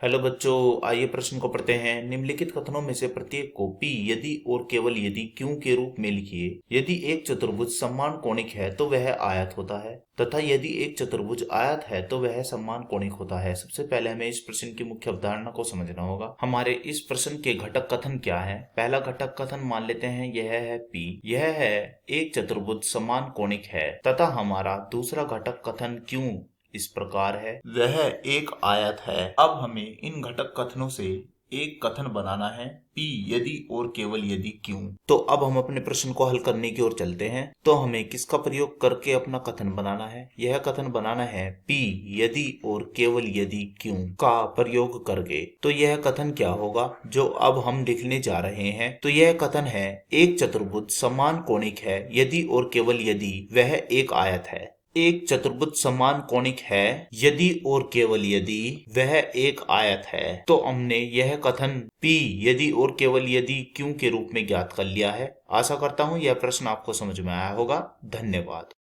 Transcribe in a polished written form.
Hello बच्चों, आइए प्रश्न को पढ़ते हैं। निम्नलिखित कथनों में से प्रत्येक को पी यदि और केवल यदि क्यों के रूप में लिखिए। यदि एक चतुर्भुज समान कोणिक है तो वह आयत होता है, तथा यदि एक चतुर्भुज आयत है तो वह समान कोणिक होता है। सबसे पहले हमें इस प्रश्न की मुख्य अवधारणा को समझना होगा। हमारे इस प्रश्न के घटक कथन क्या है? पहला घटक कथन मान लेते हैं यह है पी, यह है एक चतुर्भुज समान कोणिक है, तथा हमारा दूसरा घटक कथन क्यों इस प्रकार है, वह एक आयत है। अब हमें इन घटक कथनों से एक कथन बनाना है, पी यदि और केवल यदि क्यों। तो अब हम अपने प्रश्न को हल करने की ओर चलते हैं। तो हमें किसका प्रयोग करके अपना कथन बनाना है? यह कथन बनाना है पी यदि और केवल यदि क्यों का प्रयोग करके। तो यह कथन क्या होगा जो अब हम लिखने जा रहे हैं? तो यह कथन है, एक चतुर्भुज समान कोणिक है यदि और केवल यदि वह एक आयत है। एक चतुर्भुज समान कोणिक है यदि और केवल यदि वह एक आयत है। तो हमने यह कथन पी यदि और केवल यदि क्यों के रूप में ज्ञात कर लिया है। आशा करता हूं यह प्रश्न आपको समझ में आया होगा। धन्यवाद।